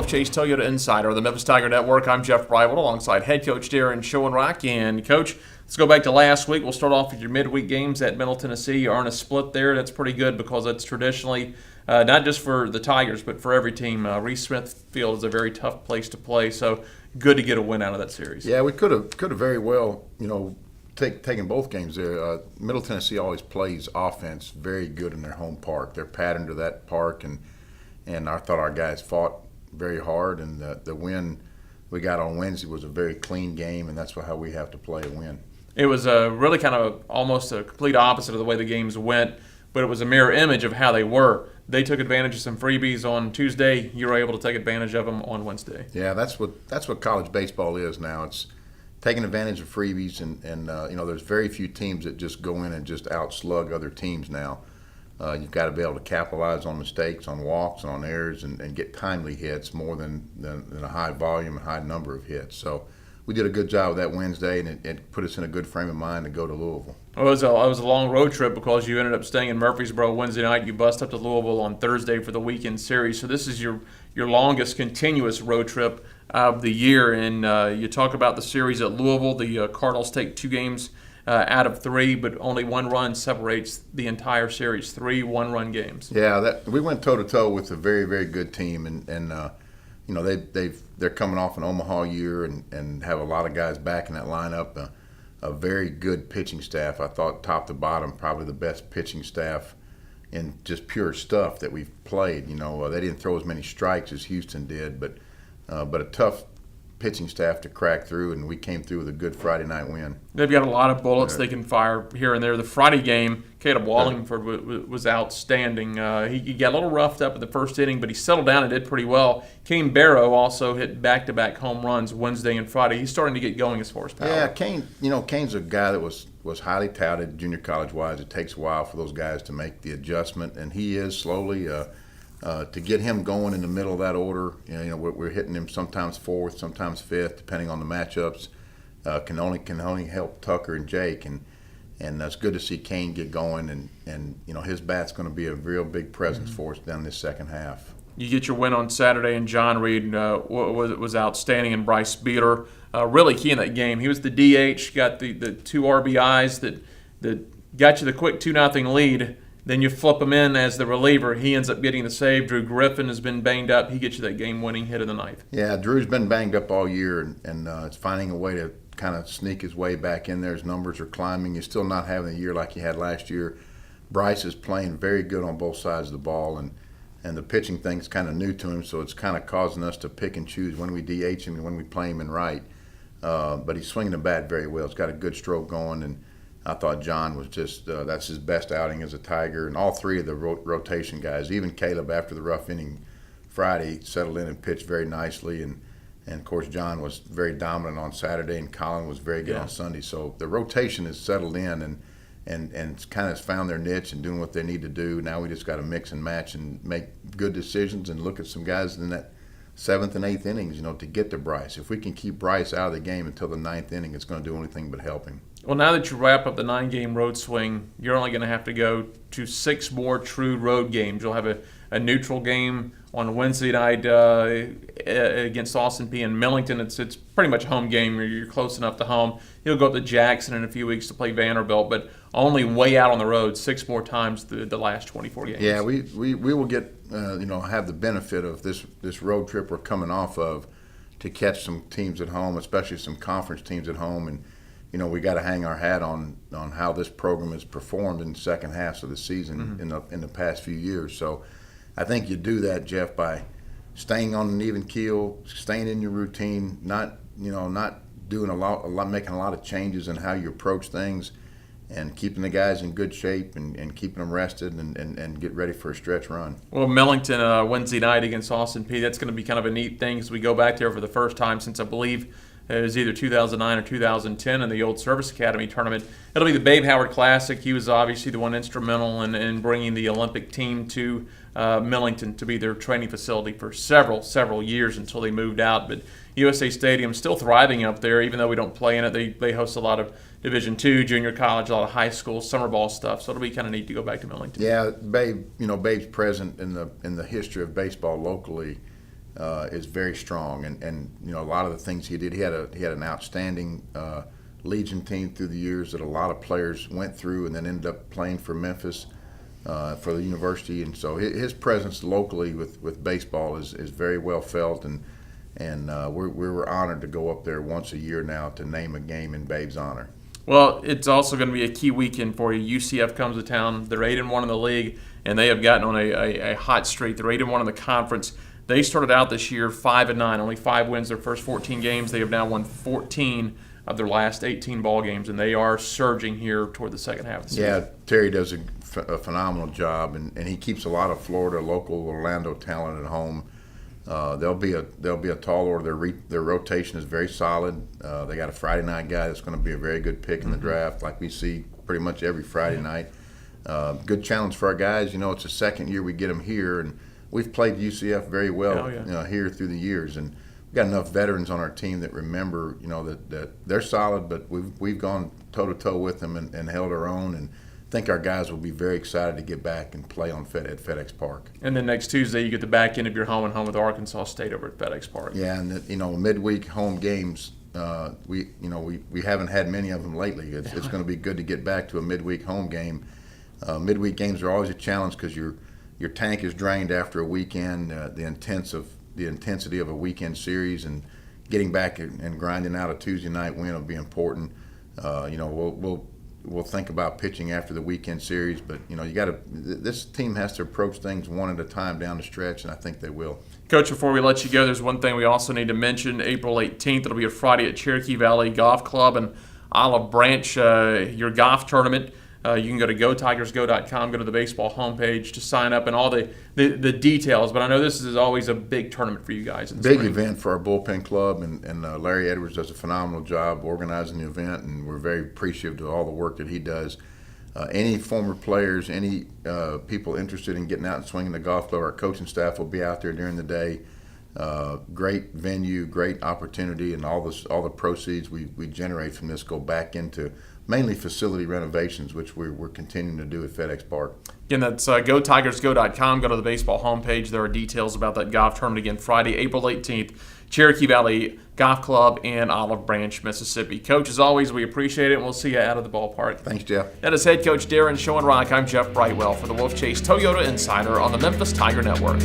Wolfchase Toyota Insider of the Memphis Tiger Network. I'm Jeff Brightwell alongside head coach Daron Schoenrock. And, Coach, let's go back to last week. We'll start off with your midweek games at Middle Tennessee. You earn a split there. That's pretty good because that's traditionally not just for the Tigers but for every team. Reese Smith Field is a very tough place to play, so good to get a win out of that series. Yeah, we could have very well, taken both games there. Middle Tennessee always plays offense very good in their home park. They're patterned to that park, and I thought our guys fought very hard, and the win we got on Wednesday was a very clean game, and that's how we have to play a win. It was really kind of almost a complete opposite of the way the games went, but it was a mirror image of how they were. They took advantage of some freebies on Tuesday. You were able to take advantage of them on Wednesday. Yeah, that's what college baseball is now. It's taking advantage of freebies, and there's very few teams that just go in and just outslug other teams now. You've got to be able to capitalize on mistakes, on walks, and on errors, and get timely hits more than a high volume and high number of hits. So we did a good job of that Wednesday, and it put us in a good frame of mind to go to Louisville. Well, it was a long road trip because you ended up staying in Murfreesboro Wednesday night. You bust up to Louisville on Thursday for the weekend series. So this is your longest continuous road trip of the year. And you talk about the series at Louisville. The Cardinals take 2 games out of 3, but only 1 run separates the entire series. 3 one-run games. Yeah, we went toe-to-toe with a very, very good team, and they're coming off an Omaha year and have a lot of guys back in that lineup. A very good pitching staff. I thought top to bottom, probably the best pitching staff in just pure stuff that we've played. They didn't throw as many strikes as Houston did, but a tough pitching staff to crack through, and we came through with a good Friday night win. They've got a lot of bullets they can fire here and there. The Friday game, Caleb Wallingford was outstanding. He got a little roughed up at the first inning, but he settled down and did pretty well. Kane Barrow also hit back-to-back home runs Wednesday and Friday. He's starting to get going as far as power. Yeah, Kane's a guy that was highly touted junior college-wise. It takes a while for those guys to make the adjustment, and he is slowly to get him going in the middle of that order. We're hitting him sometimes 4th, sometimes 5th, depending on the matchups. Can only help Tucker and Jake, and that's good to see Kane get going, and his bat's going to be a real big presence for us down this second half. You get your win on Saturday, and John Reid was outstanding, and Bryce Beeler really key in that game. He was the DH, got the 2 RBIs that got you the quick 2-0 lead. Then you flip him in as the reliever. He ends up getting the save. Drew Griffin has been banged up. He gets you that game-winning hit of the ninth. Yeah, Drew's been banged up all year, and it's finding a way to kind of sneak his way back in there. His numbers are climbing. He's still not having a year like he had last year. Bryce is playing very good on both sides of the ball, and the pitching thing's kind of new to him, so it's kind of causing us to pick and choose when we DH him and when we play him in right. But he's swinging the bat very well. He's got a good stroke going, and I thought John was just that's his best outing as a Tiger. And all 3 of the rotation guys, even Caleb after the rough inning Friday, settled in and pitched very nicely. And of course, John was very dominant on Saturday, and Colin was very good on Sunday. So the rotation is settled in and kind of found their niche and doing what they need to do. Now we just got to mix and match and make good decisions and look at some guys in that 7th and 8th innings, to get to Bryce. If we can keep Bryce out of the game until the 9th inning, it's going to do anything but help him. Well, now that you wrap up the 9-game road swing, you're only going to have to go to 6 more true road games. You'll have a neutral game on Wednesday night against Austin Peay in Millington. It's pretty much a home game. You're close enough to home. You'll go up to Jackson in a few weeks to play Vanderbilt, but only way out on the road 6 more times the last 24 games. Yeah, we will get have the benefit of this road trip we're coming off of to catch some teams at home, especially some conference teams at home, and we got to hang our hat on how this program has performed in the second half of the season in the past few years. So I think you do that, Jeff, by staying on an even keel, staying in your routine, not doing making a lot of changes in how you approach things, and keeping the guys in good shape and keeping them rested and get ready for a stretch run. Well, Millington Wednesday night against Austin Peay, that's going to be kind of a neat thing as we go back there for the first time since I believe it was either 2009 or 2010 in the Old Service Academy tournament. It'll be the Babe Howard Classic. He was obviously the one instrumental in bringing the Olympic team to Millington to be their training facility for several years until they moved out. But USA Stadium's still thriving up there, even though we don't play in it. They host a lot of Division II, junior college, a lot of high school, summer ball stuff. So it'll be kind of neat to go back to Millington. Yeah, Babe's present in the history of baseball locally. is very strong, and you know, a lot of the things he did. He had an outstanding Legion team through the years that a lot of players went through, and then ended up playing for Memphis for the university. And so his presence locally with baseball is very well felt, and we were honored to go up there once a year now to name a game in Babe's honor. Well, it's also going to be a key weekend for you. UCF comes to town. They're 8-1 in the league, and they have gotten on a hot streak. They're 8-1 in the conference. They started out this year 5-9, only 5 wins their first 14 games. They have now won 14 of their last 18 ball games, and they are surging here toward the second half of the season. Yeah, Terry does a phenomenal job, and he keeps a lot of Florida, local Orlando talent at home. They'll be a tall order. Their rotation is very solid. They got a Friday night guy that's going to be a very good pick in the draft, like we see pretty much every Friday night. Good challenge for our guys. You know, it's the second year we get them here, and we've played UCF very well here through the years, and we've got enough veterans on our team that remember, you know, that they're solid, but we've gone toe to toe with them and held our own, and I think our guys will be very excited to get back and play at FedEx Park. And then next Tuesday, you get the back end of your home and home with Arkansas State over at FedEx Park. Yeah, and you know, midweek home games, we haven't had many of them lately. It's going to be good to get back to a midweek home game. Midweek games are always a challenge because your tank is drained after a weekend. The intensity of a weekend series, and getting back and grinding out a Tuesday night win will be important. You know, we'll think about pitching after the weekend series, but you know, this team has to approach things one at a time down the stretch, and I think they will. Coach, before we let you go, there's one thing we also need to mention. April 18th, it'll be a Friday at Cherokee Valley Golf Club and Olive Branch, your golf tournament. You can go to GoTigersGo.com, go to the baseball homepage to sign up and all the details. But I know this is always a big tournament for you guys. Big event for our bullpen club, and Larry Edwards does a phenomenal job organizing the event, and we're very appreciative of all the work that he does. Any former players, any people interested in getting out and swinging the golf club, our coaching staff will be out there during the day. Great venue, great opportunity, and all the proceeds we generate from this go back into mainly facility renovations, which we're continuing to do at FedEx Park. Again, that's GoTigersGo.com. Go to the baseball homepage. There are details about that golf tournament. Again, Friday, April 18th, Cherokee Valley Golf Club in Olive Branch, Mississippi. Coach, as always, we appreciate it, and we'll see you out of the ballpark. Thanks, Jeff. That is head coach Daron Schoenrock. I'm Jeff Brightwell for the Wolfchase Toyota Insider on the Memphis Tiger Network.